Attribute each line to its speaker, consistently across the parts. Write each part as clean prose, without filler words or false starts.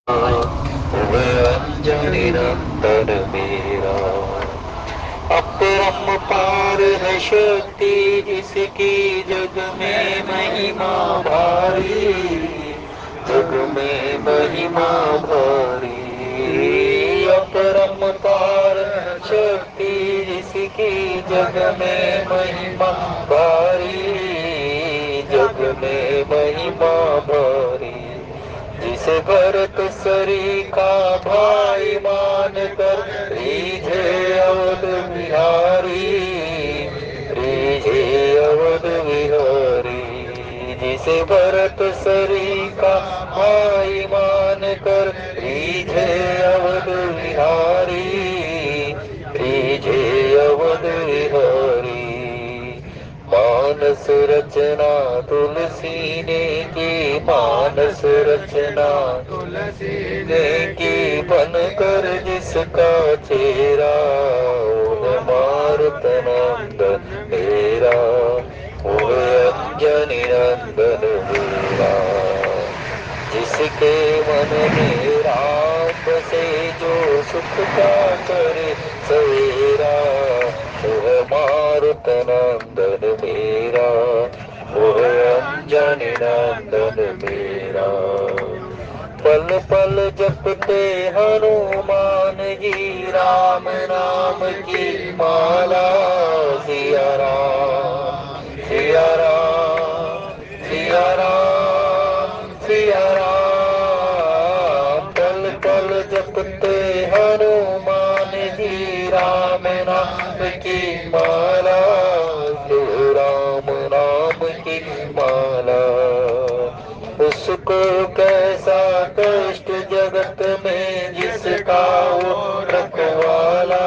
Speaker 1: अंजनी नंदन मेरा। अपरम पार है शक्ति जिसकी, जग में महिमा भारी, जग में महिमा भारी। अपरम पार शक्ति जिसकी, जग में महिमा भारी, जग में महिमा भारी। जिसे भरत सरी का भाई मान कर, रीझे अवध बिहारी, रीझे अवध बिहारी। जिसे भरत सरी का भाई मान कर, रीझे अवध बिहारी, रीझे अवध बिहारी। मानस रचना तुलसी ने की, मानस रचना तुलसी ने की, बन कर जिसका चेहरा, ओह मारुत नंदन मेरा, ओह अंजनी नंदन मेरा। जिसके मन में राम बसे, जो सुख का करे सवेरा, वह मारुत नंदन मेरा, वह अंजनी नंदन मेरा। पल पल जपते हनुमान जी, राम नाम की माला। सिया राम, सिया राम, सिया राम, सिया राम। पल पल जपते हनुमान जी, राम नाम की माला, सिया राम नाम की माला। उसको कैसा कष्ट जगत में, जिसका वो रखवाला,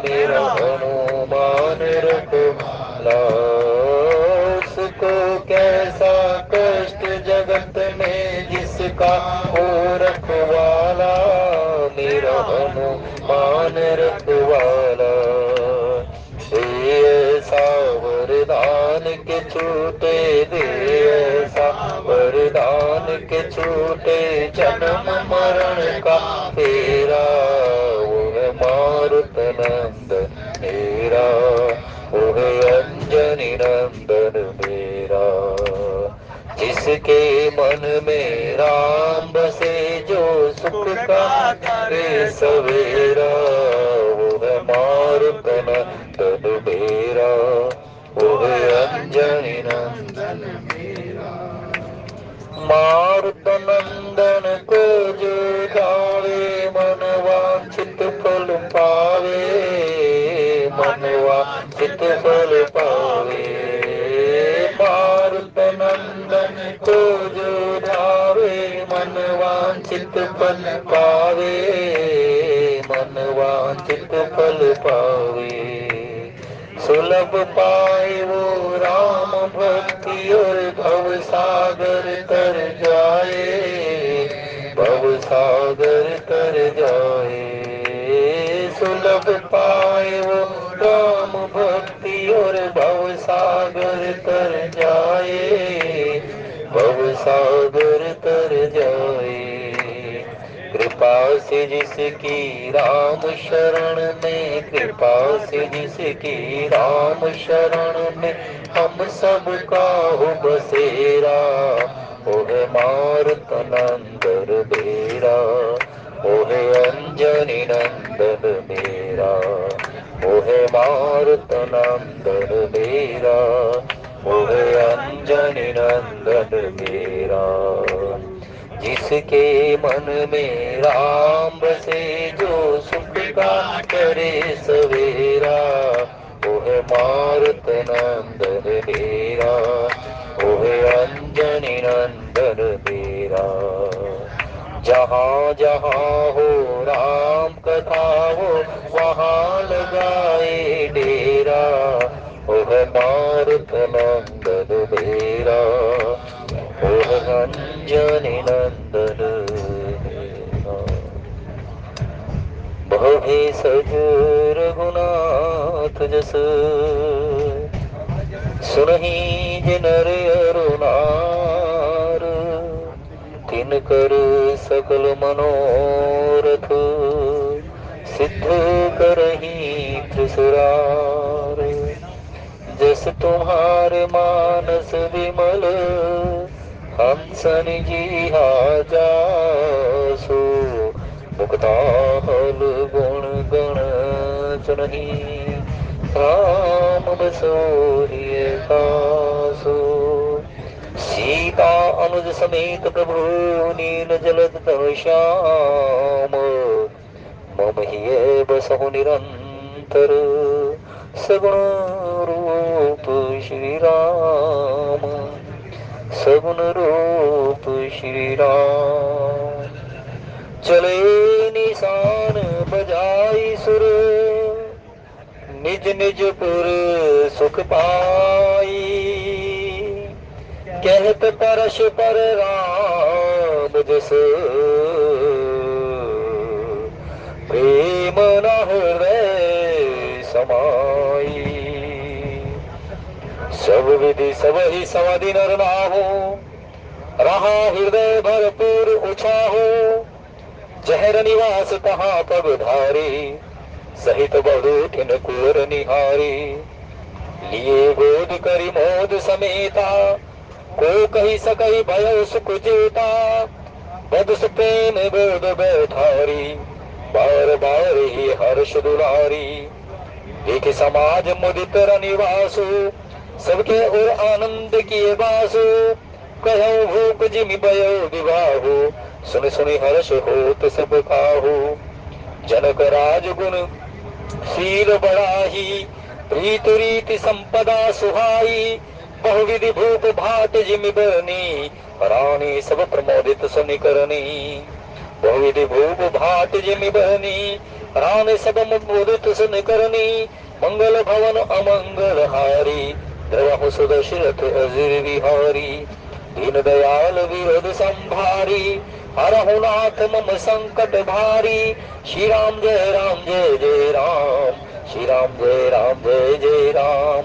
Speaker 1: मेरा हनुमान रखवाला। उसको कैसा कष्ट जगत में, जिसका वो रखवाला, मेरा हनुमान रखवाला। ऐसा वरदान के छूटे, दे ऐसा वरदान के छूटे, जन्म मरण का फेरा, वो है मारुत नंदन मेरा, वो है अंजनी नंदन मेरा। जिसके मन में राम बसे, जो सुख का करे सवेरा, वो है मारुत नंदन मेरा, वो है अंजनी नंदन मेरा। मारुत नंदन को जो गावे, मन वांछित फल पावे, मन वांछित फल पावे। मारुत नंदन को जो गावे, मन वांछित फल पावे, मन वांछित फल पावे। सुलभ पाए वो राम भक्ति, और भव सागर तर जाए, भव सागर तर जाए। सुलभ पाए वो राम भक्ति, और भव सागर तर जाए, भव सागर तर जाए। कृपा से जिसकी राम शरण में, कृपा से जिसकी राम शरण में, हम सबका हो बसेरा, ओह मारुत नंदन मेरा, ओह अंजनी नंदन मेरा, ओह मारुत नंदन मेरा, ओह अंजनी नंदन मेरा। जिसके मन में राम बसे, जो सुख का करे सवेरा, ओह मारुत नंदन मेरा, ओह अंजनी नंदन मेरा। जहाँ जहाँ हो राम कथा हो, वहाँ लगाए डेरा, ओह मारुत नंदन मेरा, ओह अंजनी नंदन मेरा। भवे सज रघुनाथ जस, सुनहि जिन नर अरु नार, तिन कर सकल मनोरथ सिद्ध करही त्रिसुरार। जस तुम्हारे मानस विमल हंसन जिहा जासो। मुक्ता हल गुण गण चुनहि राम बसोहिय कासो। सीता अनुज समेत प्रभु नील जलद तव श्याम। मम हिय बसहु निरंतर सगुण रूप श्री राम। सगुण रूप श्री राम। चले निशान बजाई सुर निज निज पुर सुख पाई। कहत परश पर राम जस प्रेम न हृदय समाई। सब विधि सब ही समाधि नर नाहु रहा हृदय भरपूर उछाहु। जहर निवास तहाँ पग धारी सहित बहुठिन कुर निहारी। लिए गोद करी मोद समेता को कही सकई भयो सुख जेता। बदस प्रेम गोद बैठारी बार बार ही हर्ष दुलारी। देख समाज मुदित रनिवासु सबके और आनंद किए बासु। कहो भूप जिमि भयो विवाहु सुन सुनि हर्ष होत सब काहू। जनक राज गुण शील बढ़ाही प्रीत रीति संपदा सुहाई। बहुविधि भूप भाट जिमि बरनी रानी सब प्रमोदित सुनि करनी। बहुविधि भूप भाट जिमि बरनी रानी सब प्रमोदित सुनि करनी। मंगल भवन अमंगल हारी द्रवहु सुदशरथ अजिर विहारी। दीन दयाल विरोध संभारी हरहु नाथ मम संकट भारी। श्री राम जय राम जय जय राम। श्री राम जय राम जय जय राम।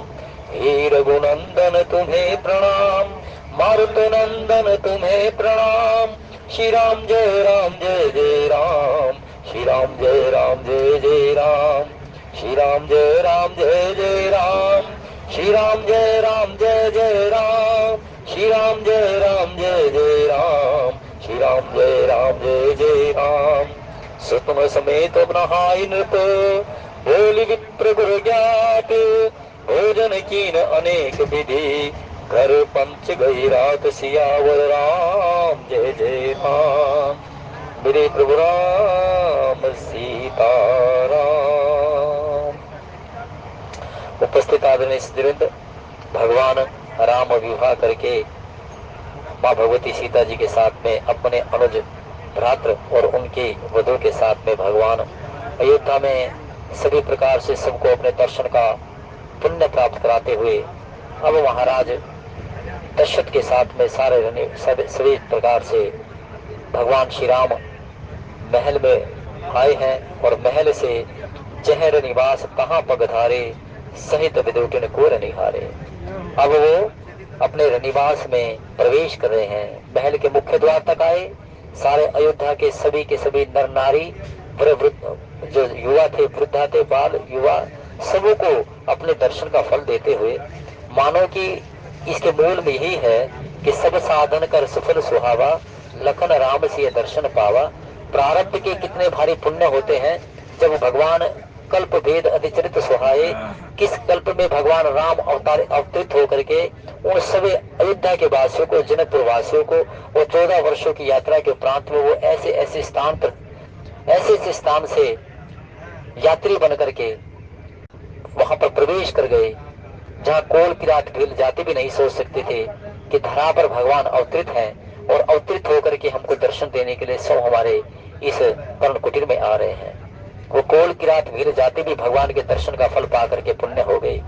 Speaker 1: हे रघुनंदन तुम्हें प्रणाम मारुत नंदन तुम्हें प्रणाम। श्री राम जय राम। श्री राम जय जय राम। श्री राम जय जय राम। श्री राम जय जय राम। श्री राम जय जय राम। श्री राम जय जय राम। सुतम समेत नहाय नृप बोल विप्र गुरु ज्ञात। भोजन कीन अनेक विधि घर पंच गई रात सियावर राम जय जय राम। मेरे प्रभु राम सीताराम। उपस्थित आदरणीय सदवृंद, भगवान राम विवाह करके माँ भगवती सीता जी के साथ में अपने अनुज भ्रातृ और उनकी वधू के साथ में भगवान अयोध्या में सभी प्रकार से सबको अपने दर्शन का पुण्य प्राप्त कराते हुए अब महाराज दशरथ के साथ में सभी प्रकार से भगवान श्री राम महल में आए हैं और महल से जहर निवास कहाँ पगधारे सहित विदुटिन कोर निहारे। अब वो अपने निवास में प्रवेश कर रहे हैं। महल के मुख्य द्वार तक आए। सारे अयोध्या के सभी नर नारी जो युवा थे वृद्धा थे बाल युवा सबों को अपने दर्शन का फल देते हुए मानो कि इसके मूल में यही है कि सब साधन कर सफल सुहावा लखन राम से दर्शन पावा। प्रारब्ध के कितने भारी पुण्य होते हैं जब भगवान कल्प भेद अधिचरित सुहाए। किस कल्प में भगवान राम अवतरित होकर के उन सभी अयोध्या के वासियों को जनकपुर वासियों को और 14 वर्षों की यात्रा के उपरांत में वो ऐसे स्थान से यात्री बन करके वहां पर प्रवेश कर गए जहाँ कोल किरात भील जाति भी नहीं सोच सकते थे कि धरा पर भगवान अवतरित हैं और अवतरित होकर के हमको दर्शन देने के लिए सब हमारे इस कर्ण कुटीर में आ रहे हैं। वो कोल किरात भील जाति भी भगवान के दर्शन का फल पा करके पुण्य हो गई।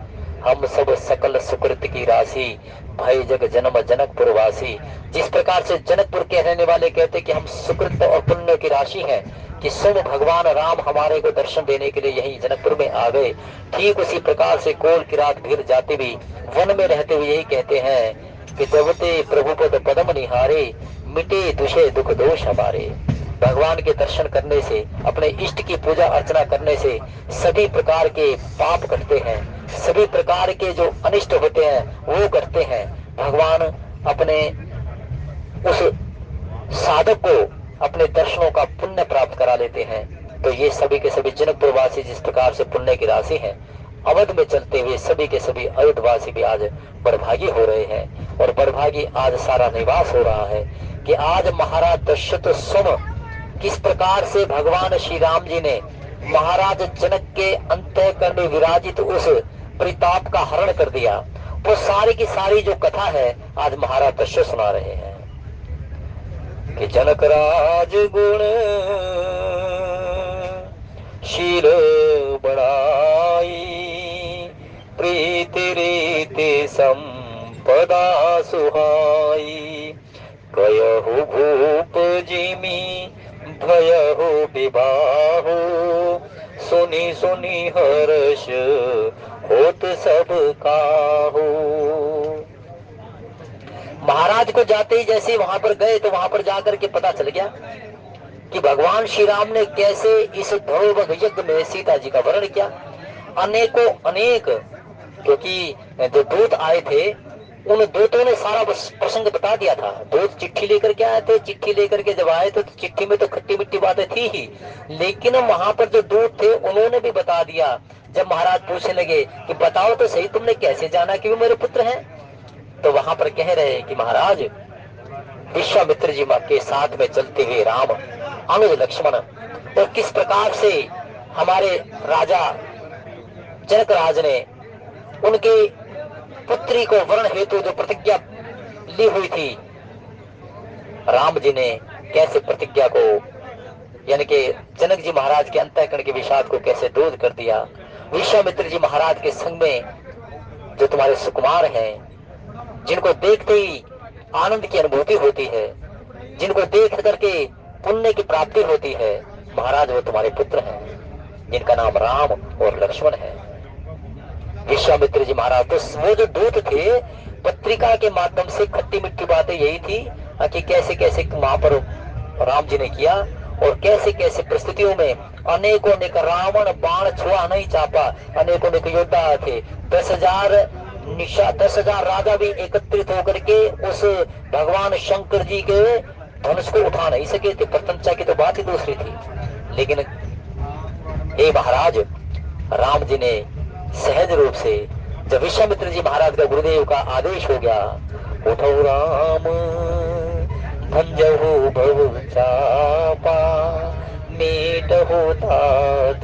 Speaker 1: हम सब सकल सुकृत की राशि भय जग जन्म जनकपुर वासी। जिस प्रकार से जनकपुर के रहने वाले कहते कि हम सुकृत और पुण्य की राशि हैं कि सब भगवान राम हमारे को दर्शन देने के लिए यही जनकपुर में आ गए, ठीक उसी प्रकार से कोल किरात भील जाति भी वन में रहते हुए यही कहते हैं कि देवते प्रभु पद पदम निहारे मिटे दुषे दुख दोष हमारे। भगवान के दर्शन करने से, अपने इष्ट की पूजा अर्चना करने से सभी प्रकार के पाप कटते हैं, सभी प्रकार के जो अनिष्ट होते हैं वो कटते हैं। भगवान अपने उस साधक को अपने दर्शनों का पुण्य प्राप्त करा लेते हैं। तो ये सभी के सभी जनकपुरवासी जिस प्रकार से पुण्य की राशि हैं, अवध में चलते हुए सभी के सभी अयोध्यवासी भी आज बड़भागी हो रहे हैं। और बड़भागी आज सारा निवास हो रहा है कि आज महाराज दशरथ सुन किस प्रकार से भगवान श्री राम जी ने महाराज जनक के अंतःकरण में विराजित उस प्रताप का हरण कर दिया। वो सारी की सारी जो कथा है आज महाराज दशरथ सुना रहे हैं कि जनक राज गुण शील बड़ाई, प्रीति रीति संपदा सुहाई, कयहु भूप जिमी भयहु विबाहु, सुनी सुनी हर्ष होत सब काहू। महाराज को जाते ही जैसे वहां पर गए तो वहां पर जाकर के पता चल गया कि भगवान श्री राम ने कैसे इस धरोवग यज्ञ में सीता जी का वर्ण किया। अनेकों अनेक, क्योंकि जो दूत आए थे उन दूतों ने सारा प्रसंग बता दिया था। दूत चिट्ठी लेकर के आए थे, चिट्ठी लेकर के जब आए तो चिट्ठी में तो खट्टी मिट्टी बातें थी ही, लेकिन वहां पर जो दूत थे उन्होंने भी बता दिया। जब महाराज पूछने लगे कि बताओ तो सही, तुमने कैसे जाना कि वो मेरे पुत्र हैं? तो वहां पर कह रहे कि महाराज विश्वामित्र जी के साथ में चलते हुए राम, अनुज, लक्ष्मण, और किस प्रकार से हमारे राजा जनकराज ने उनके पुत्री को वर्ण हेतु जो प्रतिज्ञा ली हुई थी, राम जी ने कैसे प्रतिज्ञा को, यानी कि जनक जी महाराज के अंतःकरण के विषाद को कैसे दूर कर दिया। विश्वामित्र जी महाराज के संग में जो तुम्हारे सुकुमार हैं, जिनको देखते ही आनंद की अनुभूति होती है, जिनको देख करके पुण्य की प्राप्ति होती है, महाराज वो तुम्हारे पुत्र हैं जिनका नाम राम और लक्ष्मण है। विश्वामित्र जी महाराज तो वो जो दूत थे, पत्रिका के माध्यम से खट्टी मिट्टी बातें यही थी कि कैसे कैसे वहां पर राम जी ने किया और कैसे कैसे परिस्थितियों में अनेकों अनेक रावण बाण छुआ नहीं चापा, अनेकों अनेक योद्धा थे। 10,000 राजा भी एकत्रित होकर के उस भगवान शंकर जी के धनुष को उठा नहीं सके थे। प्रतंचा की तो बात ही दूसरी थी। लेकिन हे महाराज, राम जी ने सहज रूप से, जब विश्वामित्र जी महाराज का गुरुदेव का आदेश हो गया, उठो राम भंजहु भव चापा, मेट हो तात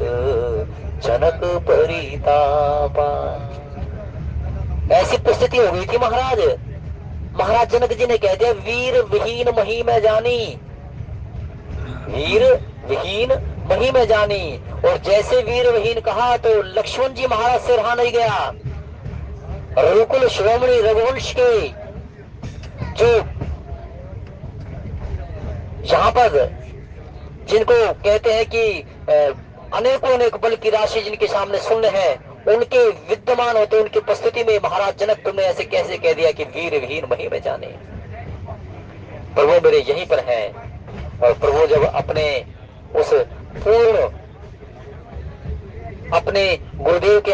Speaker 1: जनक परितापा। ऐसी परिस्थिति हो गई थी महाराज। महाराज जनक जी ने कह दिया, वीर विहीन मही में जानी, वीर विहीन मही में जानी। और जैसे वीर विहीन कहा तो लक्ष्मण जी महाराज से रहा नहीं गया। रघुकुल श्रोमणी रघुवंश के जो यहाँ पर जिनको कहते हैं कि अनेकों अनेक बल की राशि जिनके सामने शून्य है, उनके विद्यमान होते उनकी उपस्थिति में महाराज जनक तुमने ऐसे कैसे कह दिया कि वीर विहीन मही में जाने। प्रभु मेरे यहीं पर है। और प्रभु जब अपने उस पूर्ण अपने गुरुदेव के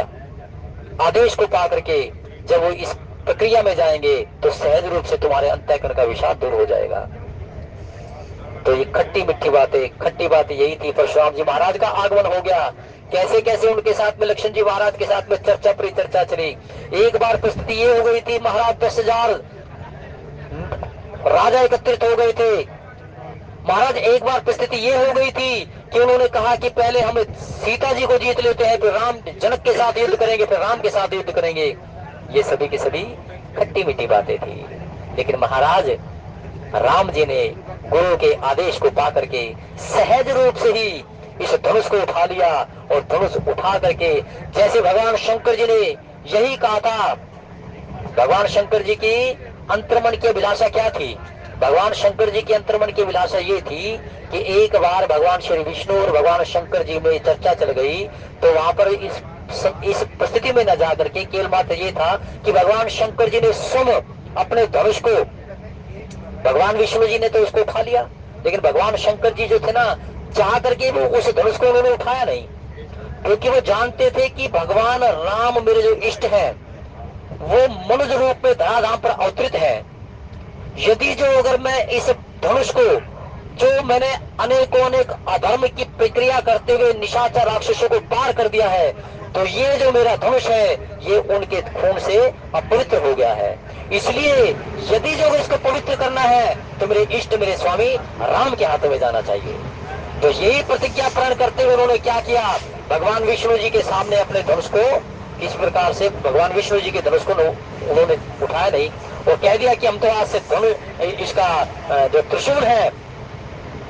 Speaker 1: आदेश को पा करके जब वो इस प्रक्रिया में जाएंगे तो सहज रूप से तुम्हारे अंतःकरण का विषाद दूर हो जाएगा। तो ये खट्टी मिट्टी बातें यही थी। परशुराम जी महाराज का आगमन हो गया। कैसे कैसे उनके साथ में लक्ष्मण जी महाराज के साथ में चर्चा परिचर्चा चली। एक बार परिस्थिति ये हो गई थी, महाराज 10,000 राजा एकत्रित हो गए थे। महाराज एक बार परिस्थिति ये हो गई थी कि उन्होंने कहा कि पहले हम सीता जी को जीत लेते हैं, फिर राम जनक के साथ युद्ध करेंगे, फिर राम के साथ युद्ध करेंगे। ये सभी की सभी खट्टी मिट्टी बातें थी। लेकिन महाराज राम जी ने गुरु के आदेश को पा करके सहज रूप से ही इस धनुष को उठा लिया। और धनुष उठा करके जैसे भगवान शंकर जी ने यही कहा था, भगवान शंकर जी की अंतर्मन की अभिलाषा क्या थी? भगवान शंकर जी की अंतर्मन की अभिलाषा ये थी कि एक बार भगवान श्री विष्णु और भगवान शंकर जी में चर्चा चल गई तो वहां पर इस परिस्थिति में न जाकर के केवल मात्र ये था कि भगवान शंकर जी ने स्वयं अपने धनुष को भगवान विष्णु जी ने तो उसको उठा लिया, लेकिन भगवान शंकर जी जो थे ना, चाह करके वो उस धनुष को उन्होंने उठाया नहीं, क्योंकि वो जानते थे कि भगवान राम मेरे जो इष्ट है वो मनुष्य रूप में धराधाम पर अवतरित है। यदि जो अगर मैं इस धनुष को, जो मैंने अनेकों अनेक अधर्म की प्रक्रिया करते हुए निशाचर राक्षसों को पार कर दिया है, तो ये जो मेरा धनुष है ये उनके खून से अपवित्र हो गया है। इसलिए यदि जो इसको पवित्र करना है तो मेरे इष्ट मेरे स्वामी राम के हाथों में जाना चाहिए। तो यही प्रतिज्ञा प्रण करते हुए उन्होंने क्या किया, भगवान विष्णु जी के सामने अपने धनुष को किस प्रकार से, भगवान विष्णु जी के धनुष को उन्होंने उठाया नहीं और कह दिया कि हम तो आज से धनुष, इसका जो त्रिशूल है,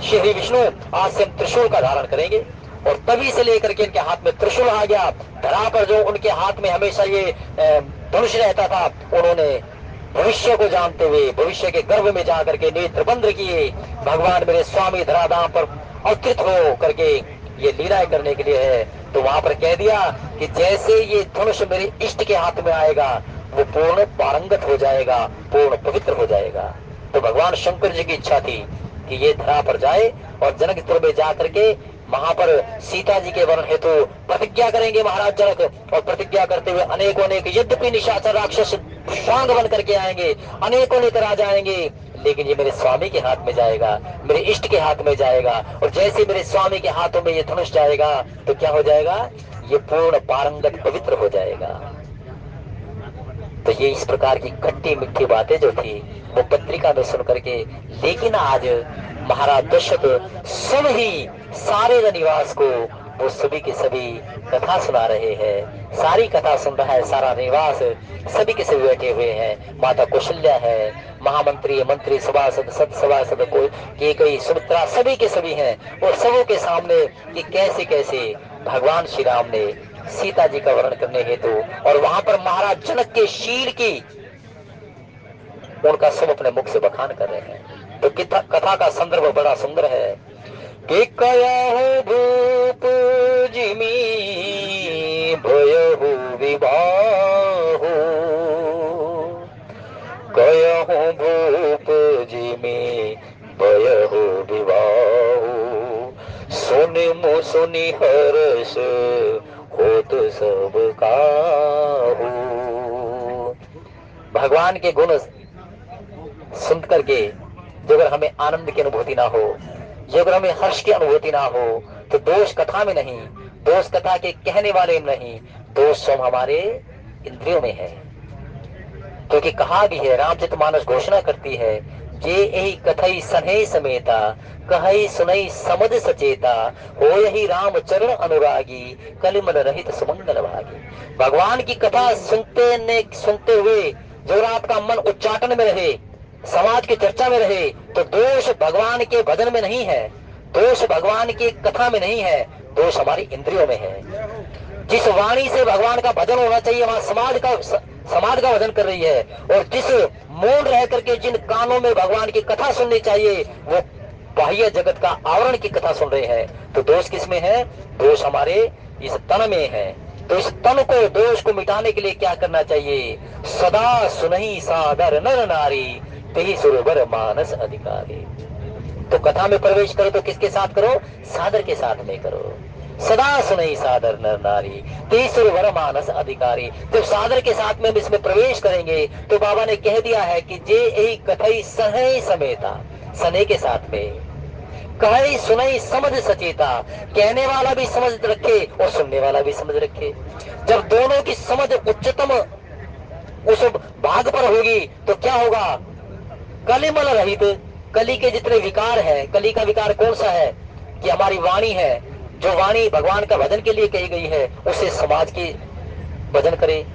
Speaker 1: श्री विष्णु आज से हम त्रिशूल का धारण करेंगे। और तभी से लेकर के इनके हाथ में त्रिशूल आ गया। धरा पर जो उनके हाथ में हमेशा ये धनुष रहता था, उन्होंने भविष्य को जानते हुए भविष्य के गर्भ में जाकर के नेत्र बंद किए। भगवान मेरे स्वामी धराधाम पर अवतरित हो करके ये लीलाएं करने के लिए है। तो वहां पर कह दिया कि जैसे ये धनुष मेरे इष्ट के हाथ में आएगा वो पूर्ण पारंगत हो जाएगा, पूर्ण पवित्र हो जाएगा। तो भगवान शंकर जी की इच्छा थी कि ये धरा पर जाए और जनकपुर में जाकर के वहां पर सीता जी के वरण हेतु प्रतिज्ञा करेंगे महाराज जनक। और प्रतिज्ञा करते हुए अनेकों अनेक, यद्यपि निशाचर राक्षस श्वांग बन करके आएंगे, अनेकों लेकर आ जाएंगे, लेकिन ये मेरे स्वामी के हाथ में जाएगा, मेरे इष्ट के हाथ में जाएगा। और जैसे मेरे स्वामी के हाथों में ये धनुष जाएगा तो क्या हो जाएगा, ये पूर्ण पारंगत पवित्र हो जाएगा। तो ये इस प्रकार की खट्टी मीठी बातें जो थी वो पत्रिका में सुन करके, लेकिन आज महाराज दशरथ सब ही सारे रनिवास को वो सभी के सभी कथा सुना रहे हैं। सारी कथा सुन रहा है सारा निवास, सभी के सभी बैठे हुए हैं। माता कौशल्या है, महामंत्री मंत्री सभासद सद सभासद को के कई सुमित्रा सभी के सभी हैं। और सबों के सामने कि कैसे कैसे भगवान श्री राम ने सीता जी का वर्णन करने हेतु, और वहां पर महाराज जनक के शील की उनका सब अपने मुख से बखान कर रहे हैं। तो कथा का संदर्भ बड़ा सुंदर है कि कया भूप जिमी भयहु विवाहु, कया भूप जिमी भयहु विवाहु, सुनि मुसुनि हर्ष होत सब काहू। भगवान के गुण सुन करके जो अगर हमें आनंद की अनुभूति ना हो, जो अगर हमें हर्ष की अनुभूति ना हो, तो दोष कथा में नहीं, दोष कथा के कहने वाले में नहीं, दोष स्वयं हमारे इंद्रियों में है। क्योंकि कहा भी है, रामचरितमानस घोषणा करती है, जे यही कथई सनहि समेता, कहई सुनई समझ सचेता, हो यही राम चरण अनुरागी, कलिमल रहित सुमंगल भागी। भगवान की कथा सुनते हुए जो आपका मन उच्चाटन में रहे, समाज की चर्चा में रहे, तो दोष भगवान के भजन में नहीं है, दोष भगवान की कथा में नहीं है, दोष हमारी इंद्रियों में है। जिस वाणी से भगवान का भजन होना चाहिए वहां समाज का भजन कर रही है, और जिस मौन रह करके जिन कानों में भगवान की कथा सुननी चाहिए वो बाह्य जगत का आवरण की कथा सुन रहे हैं। तो दोष किसमें है, दोष हमारे इस तन में है। तो इस तन को, दोष को मिटाने के लिए क्या करना चाहिए, सदा सुनहि सादर नर नारी, तेहि सुरवर मानस अधिकारी। तो कथा में प्रवेश करो तो किसके साथ करो, सादर के साथ में करो। सदा सुनहि सादर नर नारी, तेहि सुरवर मानस अधिकारी। जब सादर के साथ में हम इसमें प्रवेश करेंगे तो बाबा ने कह दिया है कि जे यही कथई सनहि समेता, सने के साथ में, कहे सुनई समझ सचेता, कहने वाला भी समझ रखे और सुनने वाला भी समझ रखे। जब दोनों की समझ उच्चतम उस भाग पर होगी तो क्या होगा, कलिमल रहित, कली के जितने विकार है, कली का विकार कौन सा है कि हमारी वाणी है, जो वाणी भगवान का भजन के लिए कही गई है उससे समाज की भजन करे।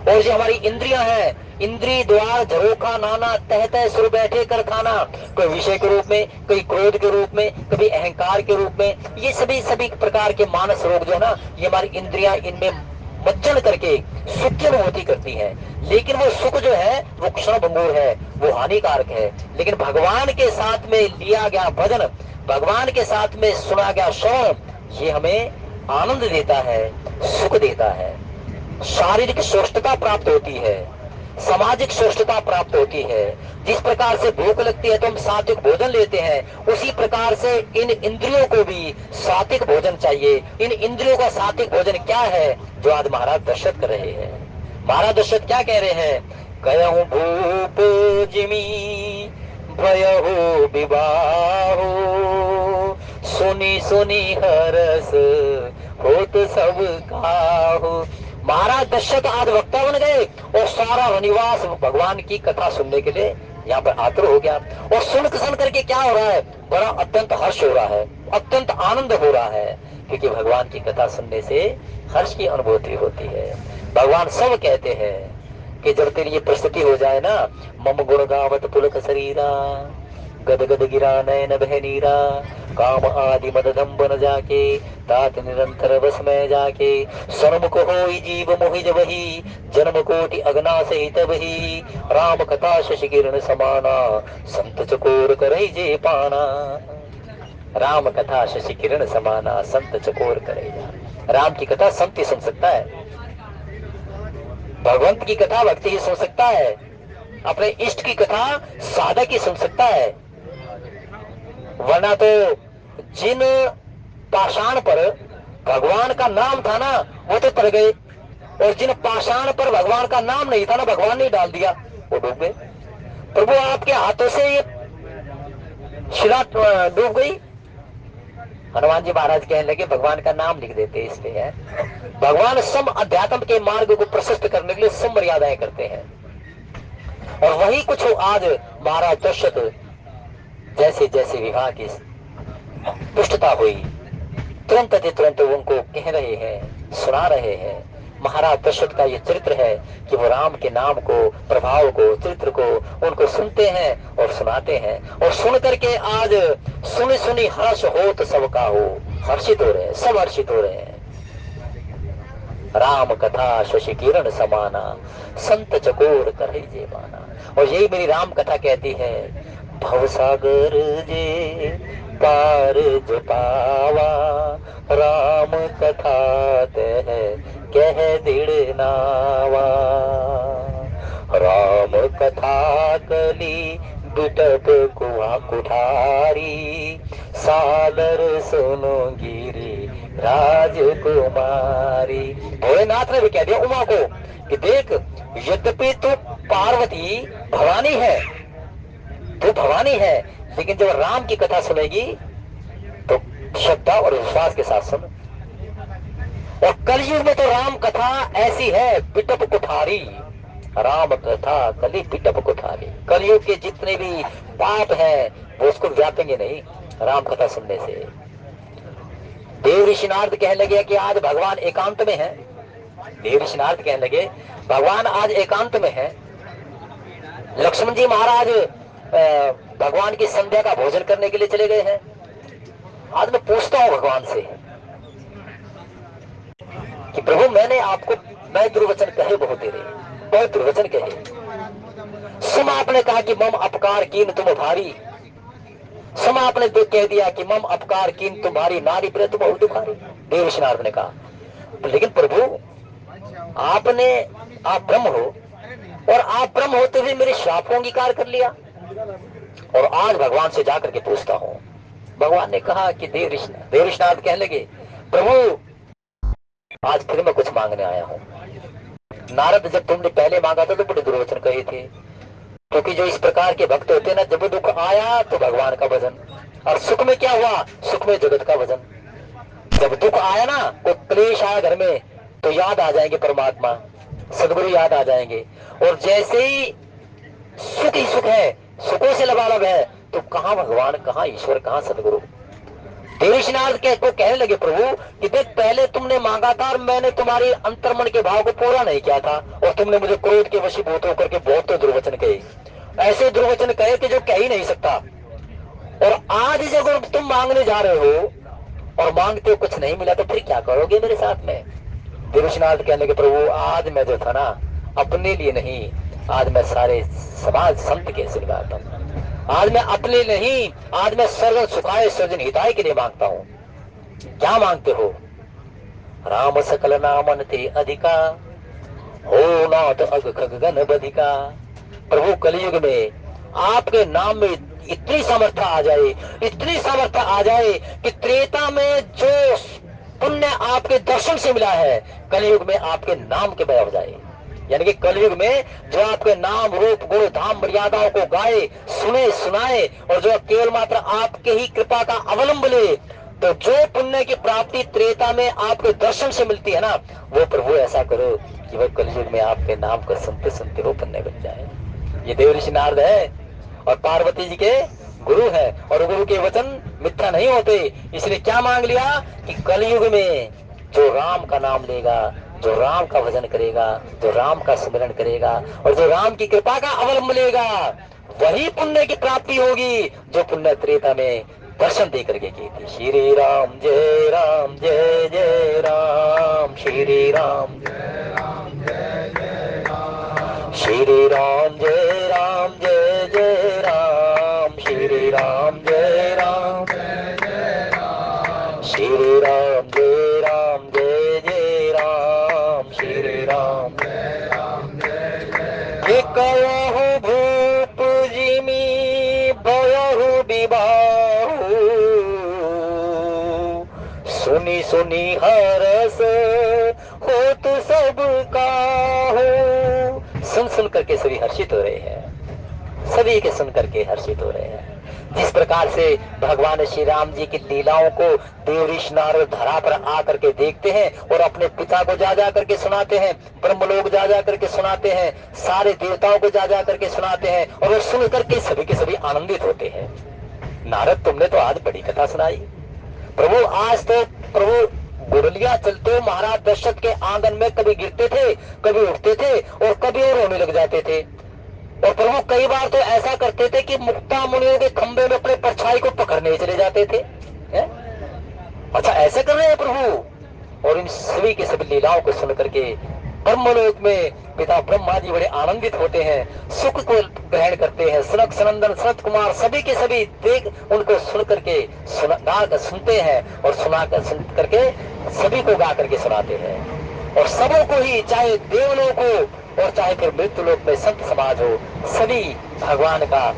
Speaker 1: और जो हमारी इंद्रियां हैं, इंद्री द्वार झरोखा नाना, तह तह सुर बैठे कर खाना, कोई विषय के रूप में, कोई क्रोध के रूप में, कभी अहंकार के रूप में, ये सभी प्रकार के मानस रोग जो है ना, ये हमारी इंद्रियां इनमें मज्जन करके सुख की अनुभूति करती है। लेकिन वो सुख जो है वो क्षण भंगुर है, वो हानिकारक है। लेकिन भगवान के साथ में लिया गया भजन, भगवान के साथ में सुना गया श्रवण, ये हमें आनंद देता है, सुख देता है, शारीरिक स्वस्थता प्राप्त होती है।
Speaker 2: सामाजिक श्रेष्ठता प्राप्त होती है। जिस प्रकार से भूख लगती है तो हम सात्विक भोजन लेते हैं, उसी प्रकार से इन इंद्रियों को भी सात्विक भोजन चाहिए। इन इंद्रियों का सात्विक भोजन क्या है, जो आज महाराज दशरथ कर रहे हैं। महाराज दशरथ क्या कह रहे हैं, कहूं भूप जिमी भयहु विवाहो, सुनी सुनी हरस होत सब काहू। महाराज दशरथ आज वक्ता बन गए और सारा वनवास भगवान की कथा सुनने के लिए यहाँ पर आतुर हो गया। और सुन करके क्या हो रहा है, बड़ा अत्यंत हर्ष हो रहा है, अत्यंत आनंद हो रहा है, क्योंकि भगवान की कथा सुनने से हर्ष की अनुभूति होती है। भगवान सब कहते हैं कि जब तेरी ये प्रस्तुति हो जाए ना, मम गुण गावत पुलक शरीरा, गद गद गिरा नयन बह नीरा, काम आदि मद दम्ब न जाके, तात निरंतर बस में जाके, सन्मुख होई जीव मोहि जब ही, जन्म कोटि अगना सहित बही, राम कथा शशि किरण समाना, संत चकोर करई जे पाना। राम कथा शशि किरण समाना, संत चकोर करे जा। राम की कथा संत ही सुन सकता है, भगवंत की कथा भक्ति ही सुन सकता है, अपने इष्ट की कथा साधक ही सुन सकता है। वरना तो जिन पाषाण पर भगवान का नाम था ना, वो तो तर गए, और जिन पाषाण पर भगवान का नाम नहीं था ना, भगवान ने डाल दिया, वो डूब गए। प्रभु आपके हाथों से ये शिला डूब गई। हनुमान जी महाराज कहने लगे भगवान का नाम लिख देते इसलिए है। भगवान सम अध्यात्म के मार्ग को प्रशस्त करने के लिए सम मर्यादाएं करते हैं, और वही कुछ आज महाराज दशरथ जैसे जैसे विवाह की पुष्टता हुई, तुरंत उनको कह रहे हैं, सुना रहे हैं। महाराज दशरथ का ये चरित्र है कि वो राम के नाम को, प्रभाव को, चरित्र को उनको सुनते हैं और सुनाते हैं, और सुन करके आज सुनी सुनी हर्ष हो तो सबका हो, हर्षित हो रहे हैं, सब हर्षित हो रहे हैं। राम कथा शशि किरण समाना, संत चकोर करई जे पाना। और यही मेरी राम कथा कहती है, भवसागर जे पार जो पावा, राम कथा तह कह दृढ़ नावा। राम कथा कली बिटप कुआ कुठारी, सादर सुनो गिरी राजकुमारी। भोलेनाथ ने भी कह दिया उमा को कि देख, यद्यपि तू पार्वती भवानी है, तू भवानी है, लेकिन जब राम की कथा सुनेगी तो श्रद्धा और विश्वास के साथ सुन। और कलयुग में तो राम कथा ऐसी है बिटप कुठारी, राम कथा कली बिटप कुठारी। कलयुग के जितने भी पाप हैं वो उसको व्यापेंगे नहीं राम कथा सुनने से। देव ऋषि नारद कहने लगे कि आज भगवान एकांत में है। देव ऋषि नारद कहने लगे भगवान आज एकांत में है। लक्ष्मण जी महाराज भगवान की संध्या का भोजन करने के लिए चले गए हैं। आज मैं पूछता हूं भगवान से कि प्रभु मैं दुर्वचन कहे बहुत तेरे, बहुत दुर्वचन कहे। सुम आपने कहा कि मम अपकार कीन तुम भारी, सुम आपने कह दिया कि मम अपकार कीन तुम्हारी, नारी प्रिय तुम बहुत दुखारी। देव ऋषि नारद ने कहा लेकिन प्रभु आप ब्रह्म हो, और आप ब्रह्म होते हुए मेरे श्राप को अंगीकार कर लिया, और आज भगवान से जाकर के पूछता हूं। भगवान ने कहा कि देव ऋषि नारद कहने लगे प्रभु आज फिर मैं कुछ मांगने आया हूं। नारद जब तुमने पहले मांगा था तो बड़े दुर्वचन कहे थे, क्योंकि जो इस प्रकार के भक्त होते ना, जब दुख आया तो भगवान का भजन, और सुख में क्या हुआ, सुख में जगत का भजन। जब दुख आया ना, कोई क्लेश आया घर में तो याद आ जाएंगे परमात्मा, सदगुरु याद आ जाएंगे। और जैसे ही सुख ही सुख है, सुखों से लबालब है, तो कहां भगवान, कहां ईश्वर, कहां सदगुरु। देव ऋषि नारद को कहने लगे प्रभु कि देख पहले तुमने मांगा था और मैंने तुम्हारी अंतर्मन के भाव को पूरा नहीं किया था, और तुमने मुझे क्रोध के वशीभूत होकर के बहुत तो दुर्वचन कहे, ऐसे दुर्वचन कहे कि जो कह ही नहीं सकता। और आज जब तुम मांगने जा रहे हो और मांगते हो कुछ नहीं मिला, तो फिर क्या करोगे मेरे साथ में। देव ऋषि नारद कहने लगे प्रभु आज मैं जो था ना, अपने लिए नहीं, आज मैं सारे समाज संत के सिलवाता हूं। आज मैं अपने नहीं, आज मैं सर्व सुखाय सृजन हिताय के लिए मांगता हूं। क्या मांगते हो। राम सकल नामन ते अधिका, हो नाथ अग खग गण बधिका। प्रभु कलयुग में आपके नाम में इतनी सामर्थ्य आ जाए, इतनी सामर्थ्य आ जाए कि त्रेता में जो पुण्य आपके दर्शन से मिला है, कलयुग में आपके नाम के बह हो जाए। यानी कि कलयुग में जो आपके नाम रूप गुण धाम मर्यादाओं को गाए, सुने, सुनाए और जो केवल मात्र आपके ही कृपा का अवलंब ले, तो जो पुण्य की प्राप्ति त्रेता में आपके दर्शन से मिलती है ना, वो प्रभु ऐसा करो कि वह कलयुग में आपके नाम को सुनते सुनते वो पुण्य बन जाए। ये देव ऋषि नारद है और पार्वती जी के गुरु है, और गुरु के वचन मिथ्या नहीं होते। इसलिए क्या मांग लिया कि कलयुग में जो राम का नाम लेगा, जो राम का भजन करेगा, जो राम का स्मरण करेगा और जो राम की कृपा का अवलंब लेगा, वही पुण्य की प्राप्ति होगी जो पुण्य त्रेता में दर्शन दे करके की थी। श्री राम जय राम जय जय राम, श्री राम जय राम जय जय राम, श्री राम जय राम जय जय राम, श्री राम जय राम जय जय राम, श्री राम जय राम जय जय राम, श्री राम जय राम जय जय राम। कहु भूप जिमी भयहु विबाहु, सुनी सुनी हरस हो तु सब काहू। सुन सुन करके सभी हर्षित हो रहे हैं, सभी के सुन करके हर्षित हो रहे हैं। जिस प्रकार से भगवान श्री राम जी की लीलाओं को देव ऋषि नारद धरा पर आकर के देखते हैं और अपने पिता को जा जा करके सुनाते हैं, ब्रह्मलोक जा जा करके सुनाते हैं, सारे देवताओं को जा जा करके सुनाते हैं, और वो सुन करके सभी के सभी आनंदित होते हैं। नारद तुमने तो आज बड़ी कथा सुनाई प्रभु। आज तो प्रभु गुरलिया चलते महाराज दशरथ के आंगन में कभी गिरते थे, कभी उठते थे और कभी और रोने लग जाते थे। और प्रभु कई बार तो ऐसा करते थे कि मुक्ता मुनियों के खंबे में अपने परछाई को पकड़ने चले जाते थे। अच्छा ऐसे कर रहे हैं प्रभु। और इन सभी के सभी लीलाओं को सुन करके ब्रह्मलोक में पिता ब्रह्मा जी बड़े आनंदित होते हैं, सुख को ग्रहण करते हैं। सनक सनंदन सनत कुमार सभी के सभी देख उनको सुन करके सुनते हैं और सुना कर सुन करके सभी को गा करके सुनाते हैं। और सबों को ही, चाहे देवलोक को और चाहे फिर मृत्यु लोक में संत समाज हो, सभी भगवान का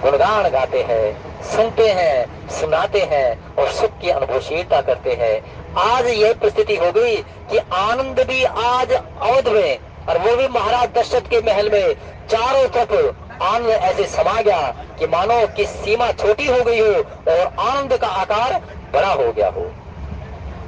Speaker 2: गुणगान गाते हैं, सुनते हैं, सुनाते हैं और सुख की अनुभवशीलता करते हैं। आज यह परिस्थिति हो गई कि आनंद भी आज अवध में, और वो भी महाराज दशरथ के महल में, चारों तरफ आनंद ऐसे समा गया कि मानो कि सीमा छोटी हो गई हो और आनंद का आकार बड़ा हो गया हो।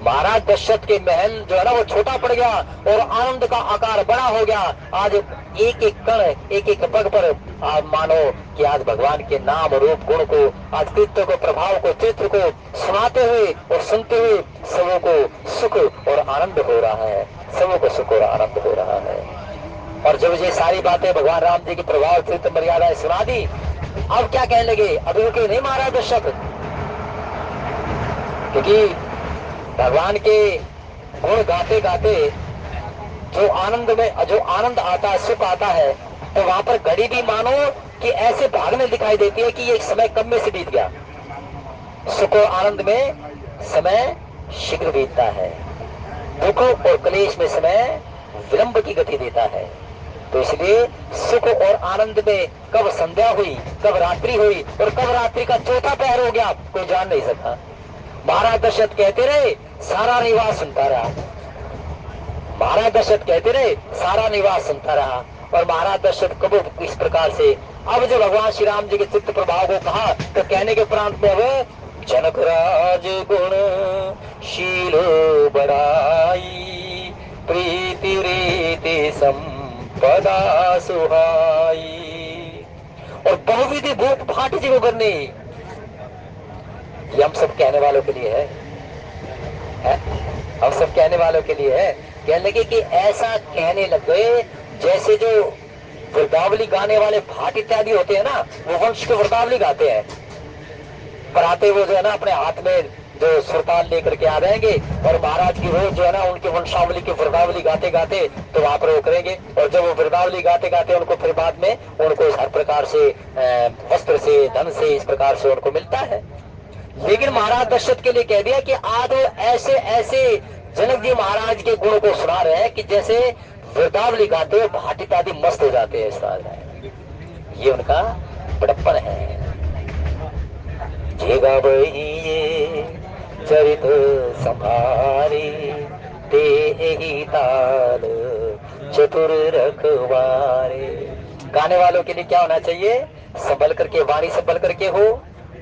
Speaker 2: महाराज दशरथ के महल जो है ना वो छोटा पड़ गया और आनंद का आकार बड़ा हो गया। आज एक एक कण, एक एक पग पर आज मानो कि आज भगवान के नाम रूप गुण को, आज कृत्य को, प्रभाव को, चित्र को सुनाते हुए और सुनते हुए सबों को सुख और आनंद हो रहा है, सबों को सुख और आनंद हो रहा है। और जब ये सारी बातें भगवान राम जी की प्रभाव चित्र मर्यादाएं सुना दी, अब क्या कहने लगे, अभी रुके नहीं महाराज दशरथ, क्योंकि भगवान के गुण गाते गाते जो आनंद में जो आनंद आता है, सुख आता है, तो वहां पर घड़ी भी मानो कि ऐसे भागने दिखाई देती है कि ये समय कब में से बीत गया। सुख और आनंद में समय शीघ्र बीतता है, दुख और क्लेश में समय विलंब की गति देता है। तो इसलिए सुख और आनंद में कब संध्या हुई, कब रात्रि हुई और कब रात्रि का चौथा पहर हो गया, कोई जान नहीं सकता। महाराज दशरथ कहते रहे, सारा निवास सुनता रहा। महाराज दशरथ कहते रहे, सारा निवास सुनता रहा। और महाराज दशरथ कब इस प्रकार से, अब जब भगवान श्री राम जी के चित्त प्रभाव को कहा तो कहने के प्रांत में अब जनक राज गुण शील बड़ाई, प्रीति रीति संपदा सुहाई, और बहुविधि भूप भाट जीव करने। ये हम सब कहने वालों के लिए है? हम सब कहने वालों के लिए है। कहने लगे कि ऐसा कहने लग गए जैसे जो वृद्धावली गाने वाले भाट इत्यादि होते हैं ना, वो वंश के वृद्धावली गाते हैं। पर आते वो जो है ना अपने हाथ में जो सुरताल लेकर के आ रहेंगे और महाराज की रोज जो है ना उनकी वंशावली की वृद्धावली गाते गाते तो वहां पर वो करेंगे। और जब वो वृद्धावली गाते गाते उनको फिर बाद में उनको हर प्रकार से वस्त्र से, धन से, इस प्रकार से उनको मिलता है। लेकिन महाराज दशरथ के लिए कह दिया कि आज ऐसे ऐसे जनक जी महाराज के गुण को सुना रहे हैं कि जैसे वृतावली गाते हुए भाटित आदि मस्त हो जाते हैं इस राज में। ये उनका बड़प्पन है। जेगा ये चरित संभारे ते ही ताल चतुर रखवारे। गाने वालों के लिए क्या होना चाहिए? संभल करके, वाणी संभल करके हो,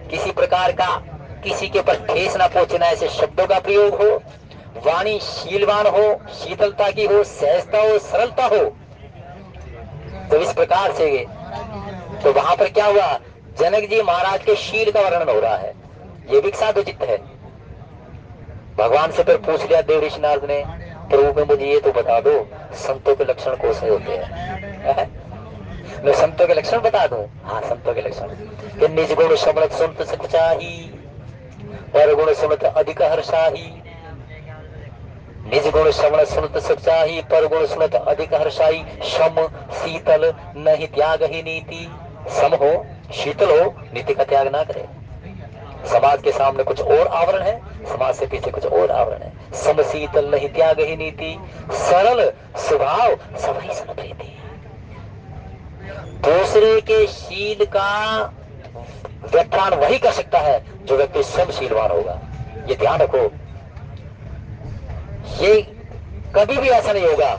Speaker 2: किसी प्रकार का किसी के ऊपर ठेस ना पहुंचना ऐसे शब्दों का प्रयोग हो, वाणी शीलवान हो, शीतलता की हो, सहजता हो, सरलता हो। तो इस प्रकार से तो वहां पर क्या हुआ? जनक जी महाराज के शील का वर्णन हो रहा है। ये भी साधुचित्त है। भगवान से फिर पूछ लिया देव ऋषि नारद ने, प्रभु में मुझे ये तो बता दो, संतों के लक्षण कौन से होते हैं? मैं संतों के लक्षण बता दूं? हाँ, संतों के लक्षण कि निज गुण शमनत सुनत सकुचाही, पर गुण सुनत अधिक हर्षाही। निज गुण श्रवण सुनत सकुचाही, पर गुण सुनत अधिक हर्षाही। सम शीतल नहीं त्याग ही नीति। सम हो, शीतल हो, नीति का त्याग ना करे। समाज के सामने कुछ और आवरण है, समाज से पीछे कुछ और आवरण है। सम शीतल नहीं त्याग ही नीति, सरल स्वभाव सभी सन प्रीति। दूसरे के शील का व्याख्यान वही कर सकता है जो व्यक्ति स्वयं शीलवान होगा। ये ध्यान रखो, ये कभी भी ऐसा नहीं होगा।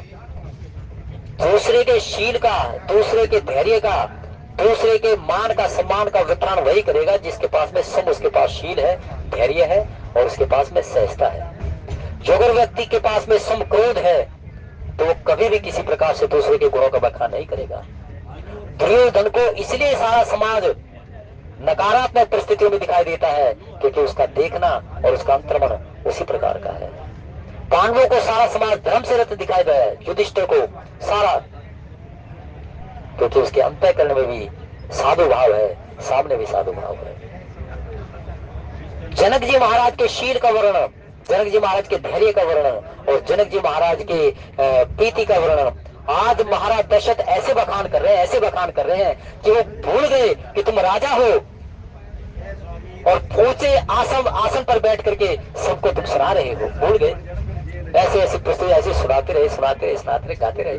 Speaker 2: दूसरे के शील का, दूसरे के धैर्य का, दूसरे के मान का, सम्मान का व्याख्यान वही करेगा जिसके पास में सम, उसके पास शील है, धैर्य है और उसके पास में सहजता है। जो अगर व्यक्ति के पास में सम क्रोध है तो वो कभी भी किसी प्रकार से दूसरे के गुणों का व्याख्यान नहीं करेगा। दुर्योधन को इसलिए सारा समाज नकारात्मक परिस्थितियों में दिखाई देता है क्योंकि उसका देखना और उसका अंतर्मन उसी प्रकार का है। पांडवों को सारा समाज धर्म से रत दिखाई दे है, युधिष्ठिर को सारा, क्योंकि उसके अंतःकरण में भी साधु भाव है, सामने भी साधु भाव है। जनक जी महाराज के शील का वर्णन, जनक जी महाराज के धैर्य का वर्णन और जनक जी महाराज के प्रीति का वर्णन आज महाराज दशरथ ऐसे बखान कर रहे हैं, ऐसे बखान कर रहे हैं कि वो भूल गए कि तुम राजा हो और ऊंचे आसन पर बैठ करके सबको तुम सुना रहे हो, भूल गए। ऐसे ऐसी प्रस्तुति ऐसे सुनाते रहे, सुनाते रहे, सुनाते रहे, गाते रहे।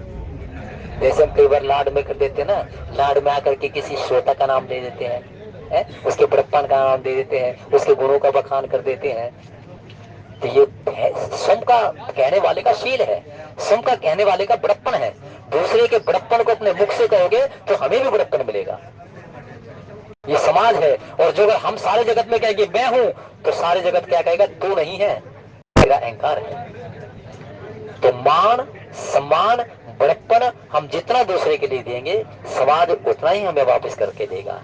Speaker 2: जैसे हम कई बार लाड में कर देते हैं ना, लाड में आकर के किसी श्रोता का नाम दे देते हैं, उसके बड़प्पन का नाम दे देते हैं, उसके गुणों का बखान कर देते हैं। तो ये स्वयं का कहने वाले का शील है, स्वयं का कहने वाले का बड़प्पन है। दूसरे के बड़प्पन को अपने मुख से कहोगे तो हमें भी बड़प्पन मिलेगा। ये समाज है। और जो अगर हम सारे जगत में कहेंगे मैं हूं, तो सारे जगत क्या कहेगा? तू नहीं है, तेरा अहंकार है। तो मान, सम्मान, बड़प्पन हम जितना दूसरे के लिए देंगे, समाज उतना ही हमें वापस करके देगा।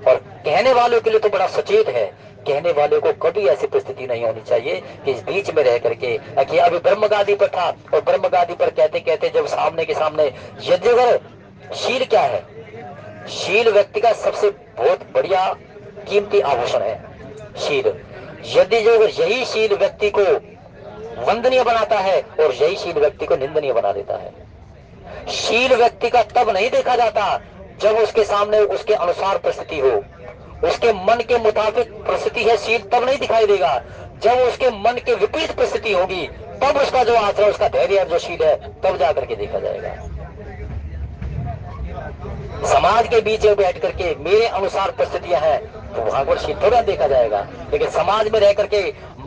Speaker 2: और कहने वालों के लिए तो बड़ा सचेत है, कहने वाले को कभी ऐसी परिस्थिति नहीं होनी चाहिए कि इस बीच में रह करके कि अभी ब्रह्मगादी पर था और ब्रह्मगादी पर कहते कहते जब सामने के सामने, यदि अगर शील क्या है? शील व्यक्ति का सबसे बहुत बढ़िया कीमती आभूषण है, शील। यदि जो यही शील व्यक्ति को वंदनीय बनाता है और यही शील व्यक्ति को निंदनीय बना देता है। शील व्यक्ति का तब नहीं देखा जाता जब उसके सामने उसके अनुसार परिस्थिति हो, उसके मन के मुताबिक परिस्थिति है, शील तब नहीं दिखाई देगा। जब उसके मन के विपरीत परिस्थिति होगी तब उसका जो आचरण, उसका धैर्य और जो शील है तब जाकर के देखा जाएगा। समाज के बीच में बैठ करके मेरे अनुसार परिस्थितियां हैं तो वहां पर शील थोड़ा देखा जाएगा, लेकिन समाज में रह करके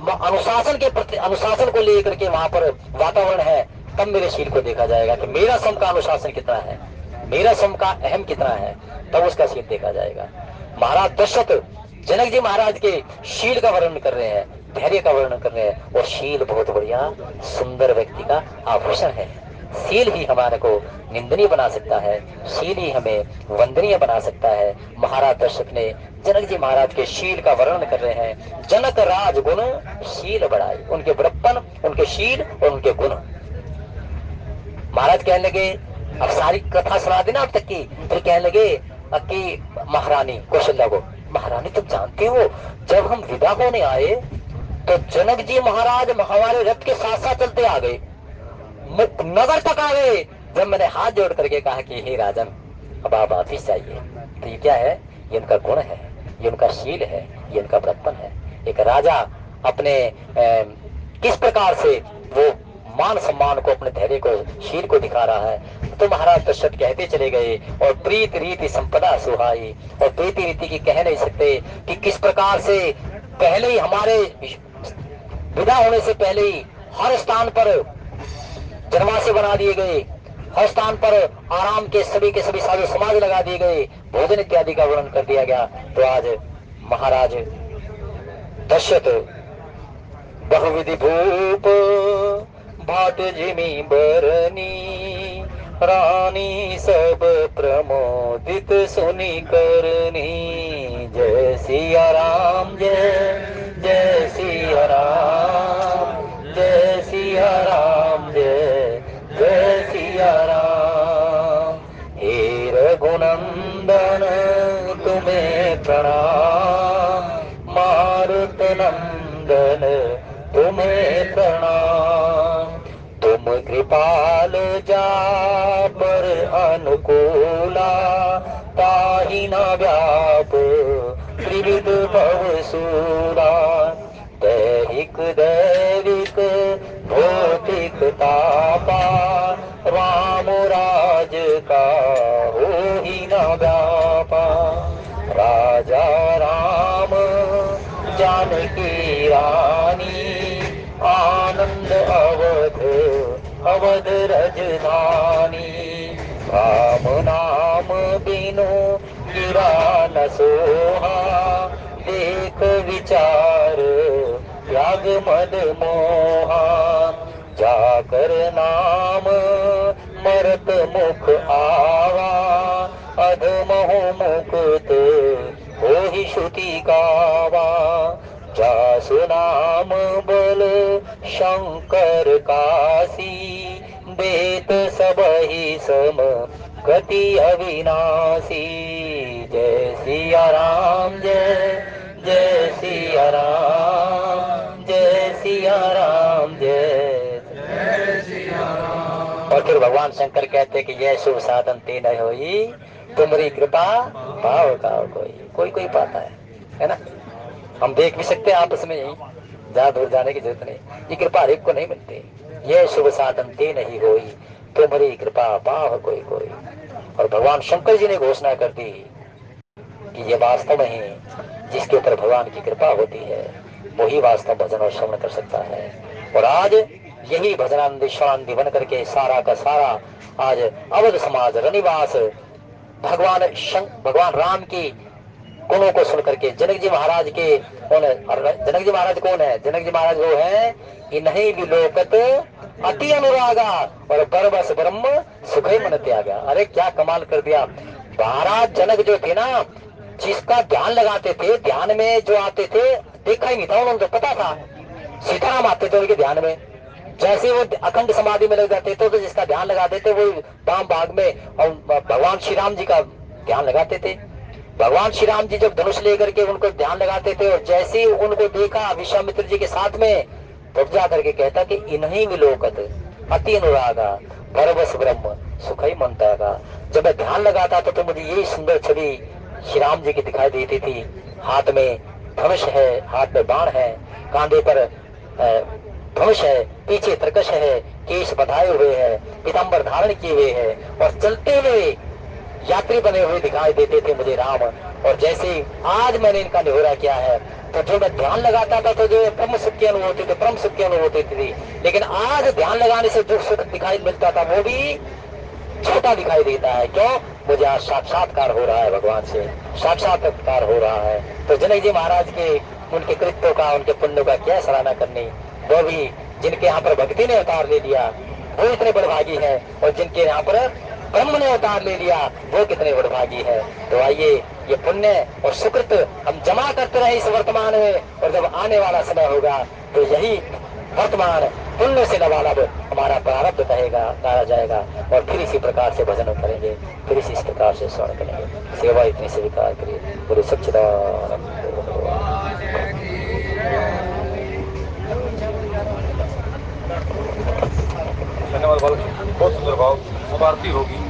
Speaker 2: अनुशासन के प्रति, अनुशासन को लेकर के वहां पर वातावरण है, तब मेरे शील को देखा जाएगा कि मेरा सम का अनुशासन कितना है, मेरा सम का अहम कितना है, तब उसका शील देखा जाएगा। महाराज दशरथ जनक जी महाराज के शील का वर्णन कर रहे हैं, धैर्य का वर्णन कर रहे हैं। और शील बहुत बढ़िया सुंदर व्यक्ति का आभूषण है। शील ही हमारे को निंदनीय बना सकता है, शील ही हमें वंदनीय बना सकता है। महाराज दशरथ ने जनक जी महाराज के शील का वर्णन कर रहे हैं। जनक राज गुण शील बढ़ाई, उनके बड़प्पन, उनके शील और उनके गुण। महाराज कहने लगे, अब सारी कथा सुना देना अब तक की, फिर कहने लगे कि महारानी कौशल्या को, महारानी तुम जानते हो जब हम विदा होने आए तो जनक जी महाराज हमारे रथ के साथ साथ चलते आ गए, नगर तक आ गए। जब मैंने हाथ जोड़ करके कहा कि हे राजन अब आप वापिस जाइए, तो ये क्या है? ये उनका गुण है, ये उनका शील है, ये उनका बड़प्पन है। एक राजा अपने किस प्रकार से वो मान सम्मान को, अपने धैर्य को, शील को दिखा रहा है। तो महाराज दशरथ कहते चले गए और प्रीत रीति संपदा सुहाई। और प्रीति रीति की कह नहीं सकते कि किस प्रकार से पहले ही हमारे विदा होने से पहले ही हर स्थान पर जनवासे बना दिए गए, हर स्थान पर आराम के सभी साधु समाज लगा दिए गए, भोजन इत्यादि का वर्णन कर दिया गया। तो आज महाराज दशरथ बहुविधि भूप भाट जिमी बरनी, रानी सब प्रमोदित सुनी करनी। जय सिया राम, जय जय सिया राम, जय सिया राम, जय जय सिया राम। हे रघुनंदन तुम्हें प्रणाम, मारुत नंदन तुम्हें प्रणाम। तुम कृपाल जा पर अनुकूला, ताहि न व्याप त्रिविध भवसूला। दैहिक दैविक भौतिक तापा, राम राज का हो ही न व्यापा। राजा राम जानकी रानी, आनंद अवध अवध रजधानी। राम नाम बिनु गिरा न सोहा, देख विचार त्याग मद मोहा। जाकर नाम मरत मुख आवा, अधमहु मुकुत हो ही श्रुति गावा। जासु नाम बल शंकर कासी, देत सबहि सम गति अविनाशी। जय सिया राम, जय जय सिया राम, जय सिया राम, जय जय सिया राम। और फिर भगवान शंकर कहते कि यह शुभ साधन तीन होई, तुम्हारी कृपा भाव का कोई कोई पाता है ना। हम देख भी सकते हैं आपस में, यही ज्यादा दूर जाने की जरूरत नहीं। ये कृपा हर एक को नहीं मिलती। यह शुभ साधन ते नहीं होई, तुम्हारी कृपा पाव कोई कोई। और भगवान शंकर जी ने घोषणा कर दी कि ये वास्तव में ही जिसके ऊपर भगवान की कृपा होती है वही वास्तव भजन और श्रवण कर सकता है। और आज यही भजनानंदी श्रवणानंदी बन करके सारा का सारा आज अवध समाज रनिवास भगवान राम की गुणों को सुन करके जनक जी महाराज के कौन है, जनक जी महाराज कौन है? जनक जी महाराज वो है इन्हीं विलोकत अति अनुरागा और परबस ब्रह्म सुखई मन त्यागा। अरे क्या कमाल कर दिया। महाराज जनक जो थे ना, जिसका ध्यान लगाते थे, ध्यान में जो आते थे, देखा ही नहीं था उन्होंने, तो पता था सीताराम आते थे उनके ध्यान में। जैसे वो अखंड समाधि में लग जाते थे तो जिसका ध्यान लगाते थे वो वाम भाग में और भगवान श्री राम जी का ध्यान लगाते थे। भगवान श्री राम जी जब धनुष लेकर के उनको ध्यान लगाते थे और जैसे ही उनको देखा विश्वामित्र जी के साथ में, तब जा करके कहता कि इन्हीं विलोकत अति अनुरागा परवश ब्रह्म सुखई मन त्यागा। जब मैं ध्यान लगाता था तो मुझे यही सुंदर छवि श्री राम जी की दिखाई देती थी। हाथ में धनुष है, हाथ में बाण है, कांधे पर धनुष है, पीछे तरकश है, केश बंधाए हुए है, पीताम्बर धारण किए हुए है और चलते हुए यात्री बने हुए दिखाई देते थे मुझे राम। और जैसे आज मैंने इनका निहोरा किया है तो जो मैं ध्यान लगाता था तो जो ब्रह्म सुख की अनुभूति थी, ब्रह्म सुख की अनुभूति थी, लेकिन आज ध्यान लगाने से जो सुख दिखाई मिलता था वो भी छोटा दिखाई देता है। क्यों? मुझे आज साक्षात्कार हो रहा है, भगवान से साक्षात्कार हो रहा है। तो जनक जी महाराज के उनके कृत्यों का, उनके पुण्यों का क्या सराहना करनी। वो भी जिनके यहाँ पर भक्ति ने अवतार ले लिया वो इतने बड़भागी है, और जिनके यहाँ पर ब्रह्म ने अवतार ले लिया वो कितने बड़भागी है। तो आइए ये पुण्य और सुकृत हम जमा करते रहे इस वर्तमान में, और जब आने वाला समय होगा तो यही वर्तमान पुण्य से लबालब हमारा प्रारब्ध कहा जाएगा। और फिर इसी प्रकार से भजन करेंगे, फिर इसी प्रकार से श्रवण करेंगे। सेवा इतनी स्वीकार करिए। गुरु सच्चिदानंद।
Speaker 3: धन्यवाद बालक, बहुत सुंदर भाव। अब आरती होगी।